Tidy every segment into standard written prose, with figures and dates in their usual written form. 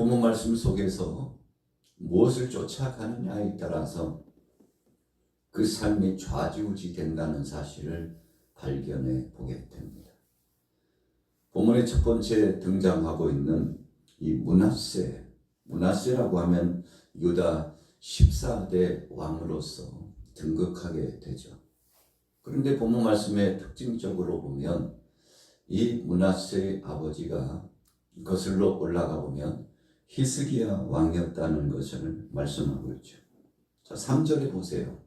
본문 말씀 속에서 무엇을 쫓아가느냐에 따라서 그 삶이 좌지우지 된다는 사실을 발견해 보게 됩니다. 본문의 첫 번째 등장하고 있는 이 므낫세라고 하면 유다 14대 왕으로서 등극하게 되죠. 그런데 본문 말씀에 특징적으로 보면 이 므낫세의 아버지가 거슬러 올라가 보면 히스기야 왕이었다는 것을 말씀하고 있죠. 자, 3절에 보세요.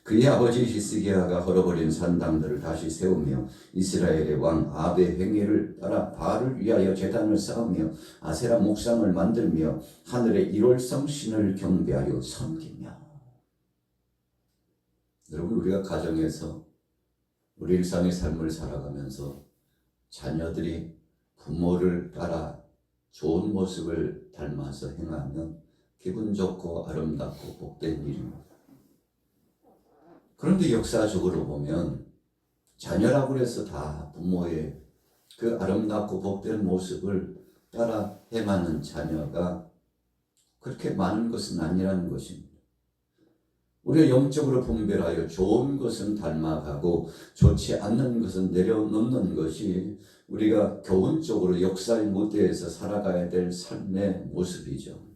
그의 아버지 히스기야가 헐어버린 산당들을 다시 세우며 이스라엘의 왕 아합의 행위를 따라 바알을 위하여 제단을 쌓으며 아세라 목상을 만들며 하늘의 일월성 신을 경배하여 섬기며. 여러분, 우리가 가정에서 우리 일상의 삶을 살아가면서 자녀들이 부모를 따라 좋은 모습을 닮아서 행하면 기분 좋고 아름답고 복된 일입니다. 그런데 역사적으로 보면 자녀라고 해서 다 부모의 그 아름답고 복된 모습을 따라 행하는 자녀가 그렇게 많은 것은 아니라는 것입니다. 우리가 영적으로 분별하여 좋은 것은 닮아가고 좋지 않는 것은 내려놓는 것이 우리가 교훈적으로 역사의 무대에서 살아가야 될 삶의 모습이죠.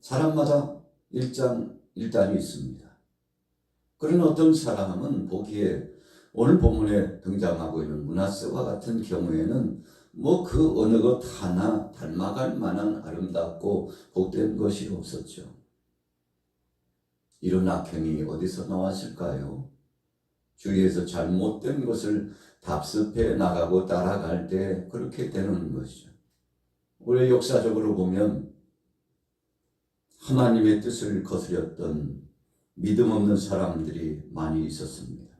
사람마다 일단이 있습니다. 그런 어떤 사람은 보기에 오늘 본문에 등장하고 있는 므낫세와 같은 경우에는 그 어느 것 하나 닮아갈 만한 아름답고 복된 것이 없었죠. 이런 악행이 어디서 나왔을까요? 주위에서 잘못된 것을 답습해 나가고 따라갈 때 그렇게 되는 것이죠. 우리 역사적으로 보면 하나님의 뜻을 거스렸던 믿음 없는 사람들이 많이 있었습니다.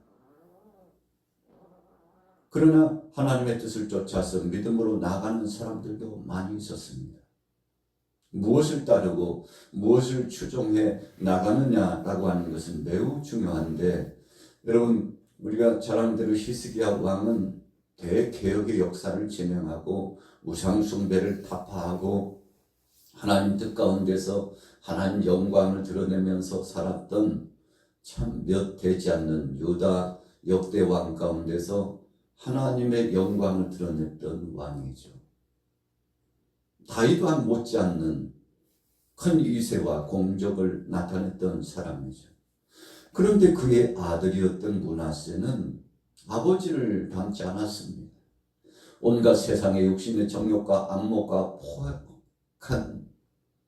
그러나 하나님의 뜻을 쫓아서 믿음으로 나가는 사람들도 많이 있었습니다. 무엇을 따르고 무엇을 추종해 나가느냐라고 하는 것은 매우 중요한데, 여러분, 우리가 잘 아는 대로 히스기야 왕은 대개혁의 역사를 진행하고 우상 숭배를 타파하고 하나님 뜻 가운데서 하나님 영광을 드러내면서 살았던 참 몇 되지 않는 유다 역대 왕 가운데서 하나님의 영광을 드러냈던 왕이죠. 다윗 왕 못지않는 큰 위세와 공적을 나타냈던 사람이죠. 그런데 그의 아들이었던 므낫세는 아버지를 닮지 않았습니다. 온갖 세상의 육신의 정욕과 안목과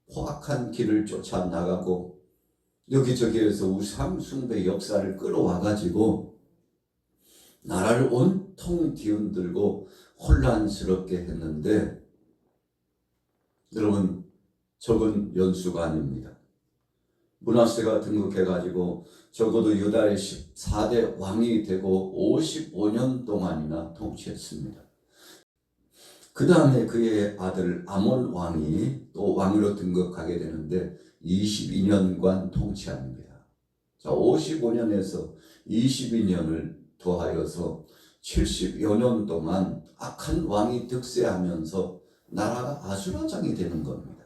포악한 길을 쫓아 나가고 여기저기에서 우상 숭배 역사를 끌어와가지고 나라를 온통 뒤흔들고 혼란스럽게 했는데, 여러분, 적은 연수가 아닙니다. 므낫세가 등극해가지고 적어도 유다의 14대 왕이 되고 55년 동안이나 통치했습니다. 그 다음에 그의 아들 아몬 왕이 또 왕으로 등극하게 되는데 22년간 통치합니다. 자, 55년에서 22년을 더하여서 70여 년 동안 악한 왕이 득세하면서 나라가 아수라장이 되는 겁니다.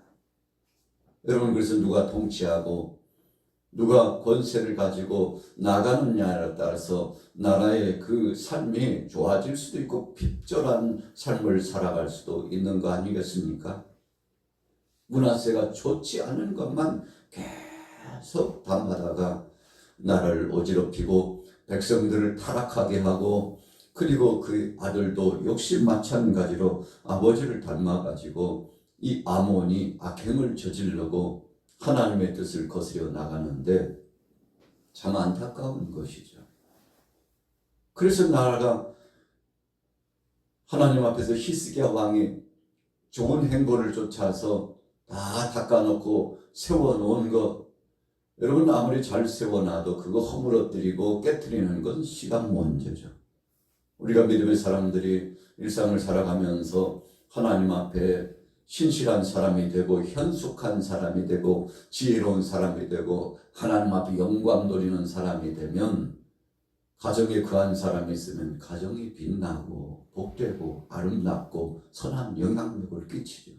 여러분, 그래서 누가 통치하고 누가 권세를 가지고 나가느냐에 따라서 나라의 그 삶이 좋아질 수도 있고 핍절한 삶을 살아갈 수도 있는 거 아니겠습니까? 므낫세가 좋지 않은 것만 계속 담아다가 나라를 어지럽히고 백성들을 타락하게 하고, 그리고 그 아들도 역시 마찬가지로 아버지를 닮아가지고 이 아몬이 악행을 저지르고 하나님의 뜻을 거스려 나가는데 참 안타까운 것이죠. 그래서 나라가 하나님 앞에서 히스기야 왕이 좋은 행보를 쫓아서 다 닦아놓고 세워놓은 것, 여러분, 아무리 잘 세워놔도 그거 허물어뜨리고 깨트리는 건 시간 문제죠. 우리가 믿음의 사람들이 일상을 살아가면서 하나님 앞에 신실한 사람이 되고 현숙한 사람이 되고 지혜로운 사람이 되고 하나님 앞에 영광 돌리는 사람이 되면 가정에 그 한 사람이 있으면 가정이 빛나고 복되고 아름답고 선한 영향력을 끼치죠.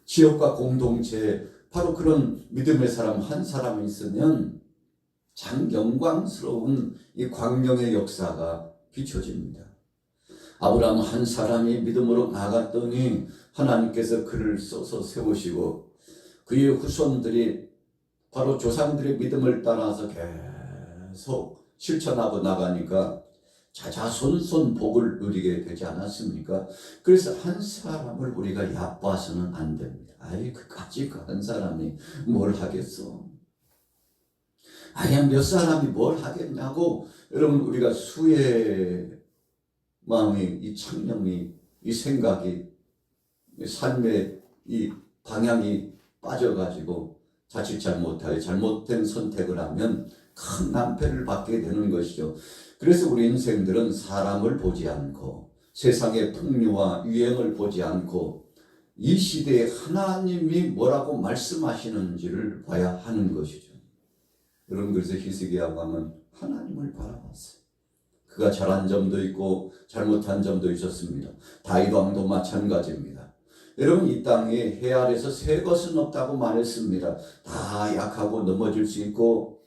지역과 공동체에 바로 그런 믿음의 사람 한 사람이 있으면 참 영광스러운 이 광명의 역사가 비춰집니다. 아브라함 한 사람이 믿음으로 나갔더니 하나님께서 그를 써서 세우시고 그의 후손들이 바로 조상들의 믿음을 따라서 계속 실천하고 나가니까 자자손손 복을 누리게 되지 않았습니까? 그래서 한 사람을 우리가 얕봐서는 안 됩니다. 아이 그까지 그 한 사람이 뭘 하겠어? 아야 몇 사람이 뭘 하겠냐고. 여러분 우리가 수의 마음이 이 창념이 이 생각이 이 삶의 이 방향이 빠져가지고 자칫 잘못된 선택을 하면 큰 낭패를 받게 되는 것이죠. 그래서 우리 인생들은 사람을 보지 않고 세상의 풍류와 유행을 보지 않고 이 시대에 하나님이 뭐라고 말씀하시는지를 봐야 하는 것이죠. 여러분 그래서 히스기야 왕은 하나님을 바라봤어요. 그가 잘한 점도 있고 잘못한 점도 있었습니다. 다윗 왕도 마찬가지입니다. 여러분 이 땅에 해 아래서 새 것은 없다고 말했습니다. 다 약하고 넘어질 수 있고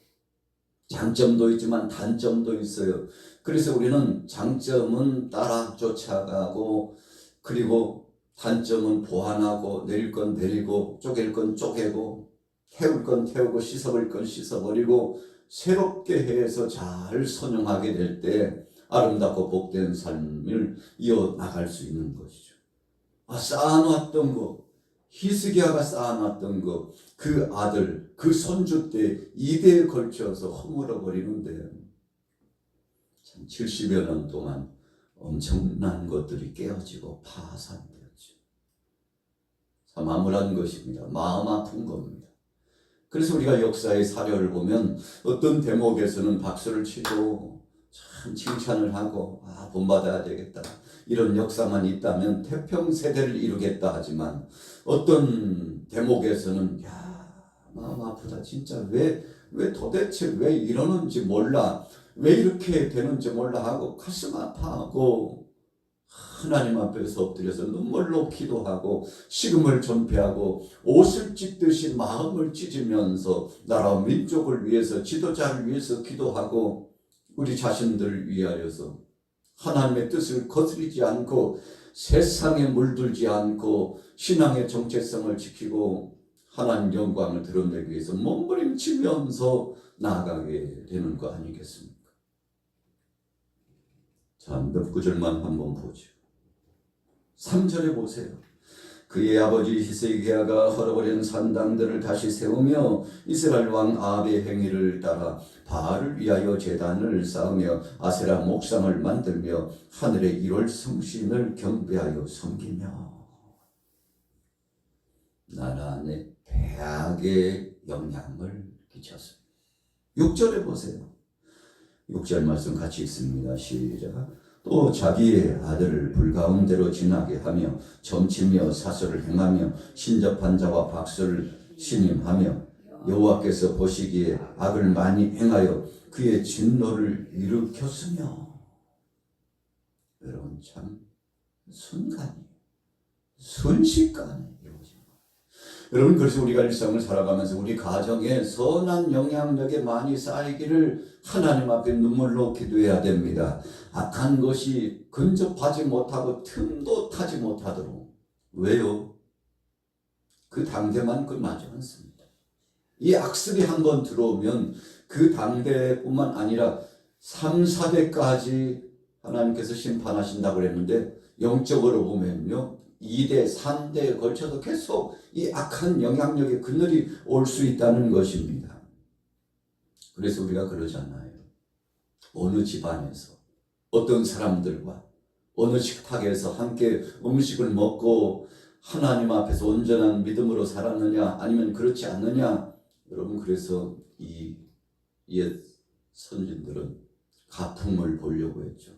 장점도 있지만 단점도 있어요. 그래서 우리는 장점은 따라 쫓아가고 그리고 단점은 보완하고 내릴 건 내리고 쪼갤 건 쪼개고 태울 건 태우고 씻어버릴 건 씻어버리고 새롭게 해서 잘 선용하게 될 때 아름답고 복된 삶을 이어나갈 수 있는 것이죠. 쌓아놨던 거, 히스기야가 쌓아놨던 거, 그 아들, 그 손주 때 2대에 걸쳐서 허물어버리는데 참 70여 년 동안 엄청난 것들이 깨어지고 파산되었죠. 참 암울한 것입니다. 마음 아픈 겁니다. 그래서 우리가 역사의 사료를 보면 어떤 대목에서는 박수를 치고 참 칭찬을 하고 본받아야 되겠다 이런 역사만 있다면 태평세대를 이루겠다 하지만 어떤 대목에서는 마음 아프다 진짜 왜 도대체 왜 이러는지 몰라 왜 이렇게 되는지 몰라 하고 가슴 아파하고 하나님 앞에서 엎드려서 눈물로 기도하고 식음을 전폐하고 옷을 찢듯이 마음을 찢으면서 나라와 민족을 위해서 지도자를 위해서 기도하고 우리 자신들을 위하여서 하나님의 뜻을 거스르지 않고 세상에 물들지 않고 신앙의 정체성을 지키고 하나님 영광을 드러내기 위해서 몸부림치면서 나아가게 되는 거 아니겠습니까? 자, 몇 구절만 한번 보죠. 3절에 보세요. 그의 아버지 히스기야가 헐어버린 산당들을 다시 세우며 이스라엘 왕 아합의 행위를 따라 바알을 위하여 제단을 쌓으며 아세라 목상을 만들며 하늘의 1월 성신을 경배하여 섬기며 나라 안에 대학의 영향을 끼쳤습니다. 6절에 보세요. 6절 말씀 같이 읽습니다. 시작. 또 자기의 아들을 불가운데로 지나게 하며 점치며 사설을 행하며 신접한 자와 박수를 신임하며 여호와께서 보시기에 악을 많이 행하여 그의 진노를 일으켰으며. 여러분 참 순식간에 이루어진 거예요. 여러분 그래서 우리가 일상을 살아가면서 우리 가정에 선한 영향력이 많이 쌓이기를 하나님 앞에 눈물로 기도해야 됩니다. 악한 것이 근접하지 못하고 틈도 타지 못하도록. 왜요? 그 당대만 끝나지 않습니다. 이 악습이 한번 들어오면 그 당대뿐만 아니라 3, 4대까지 하나님께서 심판하신다고 그랬는데 영적으로 보면요 2대, 3대에 걸쳐서 계속 이 악한 영향력의 그늘이 올 수 있다는 것입니다. 그래서 우리가 그러잖아요. 어느 집안에서 어떤 사람들과 어느 식탁에서 함께 음식을 먹고 하나님 앞에서 온전한 믿음으로 살았느냐 아니면 그렇지 않느냐. 여러분 그래서 이 옛 선진들은 가풍을 보려고 했죠.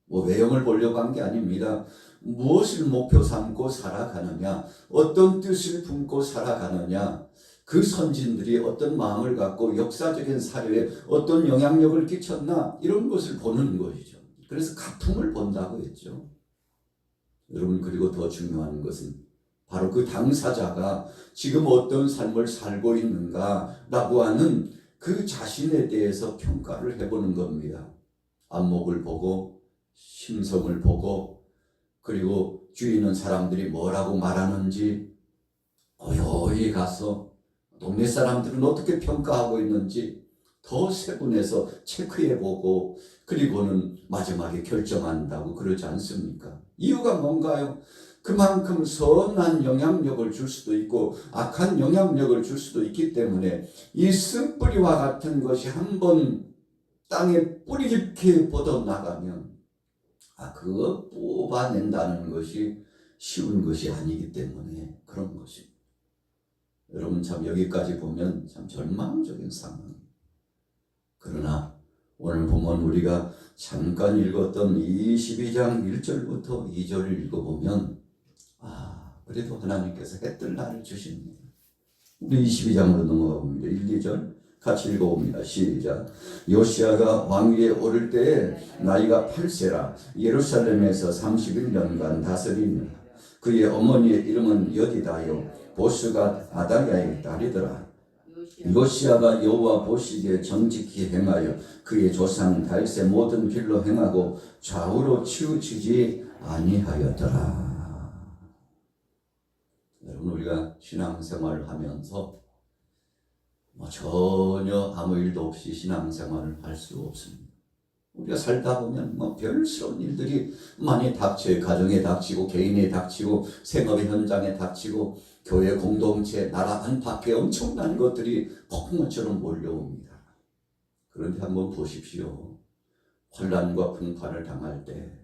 외형을 보려고 한 게 아닙니다. 무엇을 목표 삼고 살아가느냐, 어떤 뜻을 품고 살아가느냐, 그 선진들이 어떤 마음을 갖고 역사적인 사회에 어떤 영향력을 끼쳤나 이런 것을 보는 것이죠. 그래서 가풍을 본다고 했죠. 여러분, 그리고 더 중요한 것은 바로 그 당사자가 지금 어떤 삶을 살고 있는가라고 하는 그 자신에 대해서 평가를 해보는 겁니다. 안목을 보고 심성을 보고 그리고 주위 있는 사람들이 뭐라고 말하는지 고요히 가서 동네 사람들은 어떻게 평가하고 있는지 더 세분해서 체크해보고 그리고는 마지막에 결정한다고 그러지 않습니까? 이유가 뭔가요? 그만큼 선한 영향력을 줄 수도 있고 악한 영향력을 줄 수도 있기 때문에 이 쓴뿌리와 같은 것이 한번 땅에 뿌리 깊게 뻗어나가면 그거 뽑아낸다는 것이 쉬운 것이 아니기 때문에 그런 것입니다. 여러분, 참 여기까지 보면 참 절망적인 상황. 그러나 오늘 보면 우리가 잠깐 읽었던 22장 1절부터 2절을 읽어보면 그래도 하나님께서 해뜰 날을 주십니다. 우리 22장으로 넘어가 봅니다. 1, 2절 같이 읽어봅니다. 시작. 요시야가 왕위에 오를 때에 나이가 8세라 예루살렘에서 31년간 다스리니 그의 어머니의 이름은 여디다요 보스가 아다야의 딸이더라. 요시야가 여호와 보시기에 정직히 행하여 그의 조상 다윗의 모든 길로 행하고 좌우로 치우치지 아니하였더라. 여러분, 우리가 신앙생활을 하면서 전혀 아무 일도 없이 신앙생활을 할 수 없습니다. 우리가 살다 보면 별스러운 일들이 많이 닥쳐요. 가정에 닥치고 개인에 닥치고 생업의 현장에 닥치고 교회 공동체 나라 안팎에 엄청난 것들이 폭풍처럼 몰려옵니다. 그런데 한번 보십시오. 환난과 풍파를 당할 때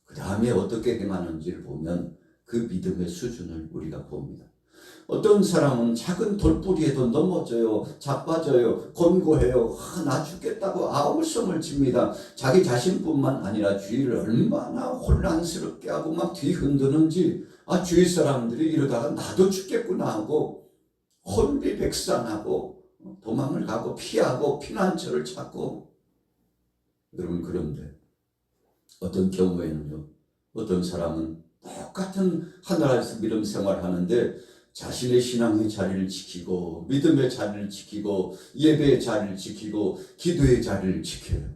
그 다음에 어떻게 행하는지를 보면 그 믿음의 수준을 우리가 봅니다. 어떤 사람은 작은 돌뿌리에도 넘어져요. 자빠져요. 곤고해요. 나 죽겠다고 아우성을 칩니다. 자기 자신뿐만 아니라 주위를 얼마나 혼란스럽게 하고 막 뒤흔드는지 주위 사람들이 이러다가 나도 죽겠구나 하고 혼비백산하고 도망을 가고 피하고 피난처를 찾고. 여러분, 그런데 어떤 경우에는요, 어떤 사람은 똑같은 하나라에서 믿음 생활하는데 자신의 신앙의 자리를 지키고 믿음의 자리를 지키고 예배의 자리를 지키고 기도의 자리를 지켜요.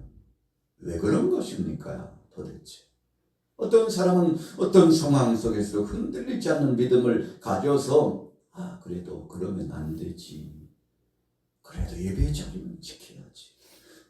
왜 그런 것입니까? 도대체 어떤 사람은 어떤 상황 속에서 흔들리지 않는 믿음을 가져서 그래도 그러면 안 되지, 그래도 예배의 자리는 지켜야지,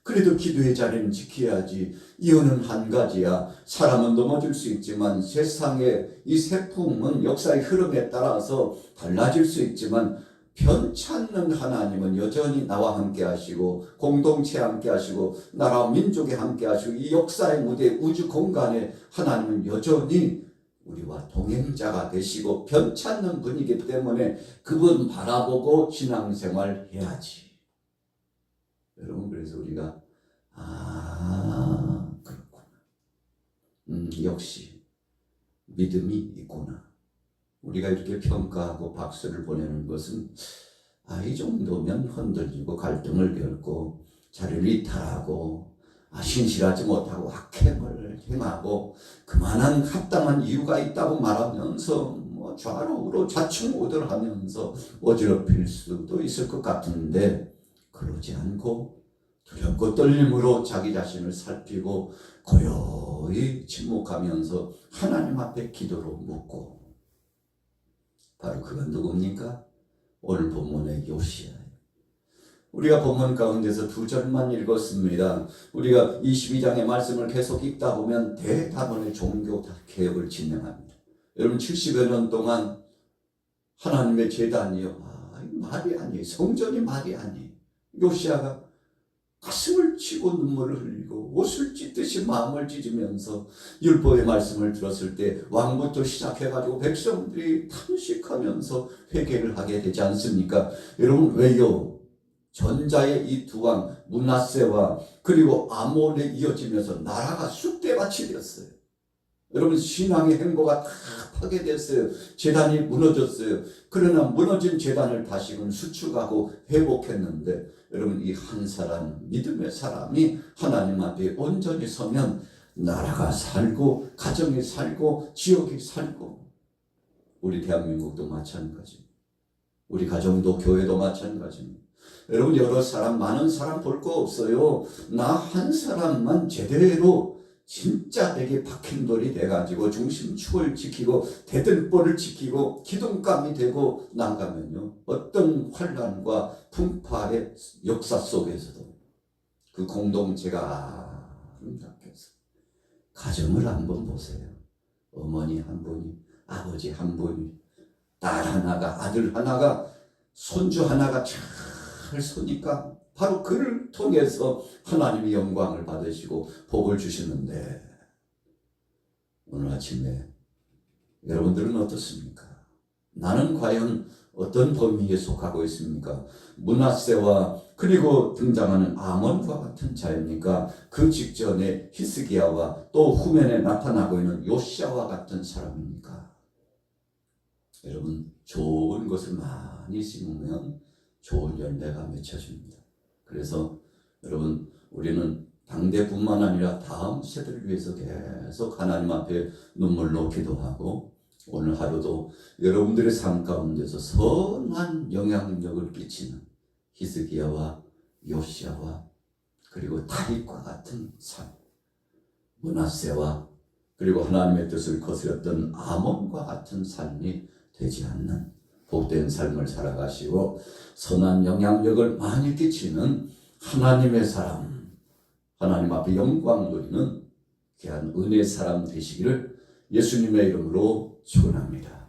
그래도 기도의 자리는 지켜야지. 이유는 한 가지야. 사람은 넘어질 수 있지만 세상의 이 세풍은 역사의 흐름에 따라서 달라질 수 있지만 편찮는 하나님은 여전히 나와 함께 하시고 공동체에 함께 하시고 나라와 민족에 함께 하시고 이 역사의 무대 우주 공간에 하나님은 여전히 우리와 동행자가 되시고 편찮는 분이기 때문에 그분 바라보고 신앙생활 해야지. 여러분, 그래서 우리가 그렇구나. 역시 믿음이 있구나. 우리가 이렇게 평가하고 박수를 보내는 것은 이 정도면 흔들리고 갈등을 겪고 자리를 이탈하고 신실하지 못하고 악행을 행하고 그만한 합당한 이유가 있다고 말하면서 좌로우로 좌충우돌하면서 어지럽힐 수도 있을 것 같은데 그러지 않고 두렵고 떨림으로 자기 자신을 살피고 고요히 침묵하면서 하나님 앞에 기도로 묻고, 바로 그가 누굽니까? 오늘 본문의 요시야예요. 우리가 본문 가운데서 2절만 읽었습니다. 우리가 22장의 말씀을 계속 읽다 보면 대다번의 종교 개혁을 진행합니다. 여러분, 70여 년 동안 하나님의 제단이요, 말이 아니에요. 성전이 말이 아니에요. 요시야가 가슴을 치고 눈물을 흘리고 옷을 찢듯이 마음을 찢으면서 율법의 말씀을 들었을 때 왕부터 시작해가지고 백성들이 탄식하면서 회개를 하게 되지 않습니까? 여러분, 왜요? 전자의 이 두 왕 므낫세와 그리고 아몬에 이어지면서 나라가 쑥대밭이 되었어요. 여러분 신앙의 행보가 다 파괴됐어요. 제단이 무너졌어요. 그러나 무너진 제단을 다시금 수축하고 회복했는데 여러분 이 한 사람 믿음의 사람이 하나님 앞에 온전히 서면 나라가 살고 가정이 살고 지역이 살고 우리 대한민국도 마찬가지. 우리 가정도 교회도 마찬가지입니다. 여러분 여러 사람 많은 사람 볼 거 없어요. 나 한 사람만 제대로 진짜 내게 박힌 돌이 돼가지고 중심축을 지키고 대들보를 지키고 기둥감이 되고 나가면요 어떤 환란과 풍파의 역사 속에서도 그 공동체가 아름답게 해서 가정을 한번 보세요. 어머니 한 분이 아버지 한 분이 딸 하나가 아들 하나가 손주 하나가 잘 서니까 바로 그를 통해서 하나님이 영광을 받으시고 복을 주시는데 오늘 아침에 여러분들은 어떻습니까? 나는 과연 어떤 범위에 속하고 있습니까? 므낫세와 그리고 등장하는 아몬과 같은 자입니까? 그 직전에 히스기야와 또 후면에 나타나고 있는 요시야와 같은 사람입니까? 여러분 좋은 것을 많이 심으면 좋은 열매가 맺혀집니다. 그래서 여러분 우리는 당대뿐만 아니라 다음 세대를 위해서 계속 하나님 앞에 눈물로 기도하고 오늘 하루도 여러분들의 삶 가운데서 선한 영향력을 끼치는 히스기야와 요시야와 그리고 다윗과 같은 삶, 므낫세와 그리고 하나님의 뜻을 거스렸던 아몬과 같은 삶이 되지 않는 복된 삶을 살아가시고 선한 영향력을 많이 끼치는 하나님의 사람, 하나님 앞에 영광 누리는 귀한 은혜의 사람 되시기를 예수님의 이름으로 축원합니다.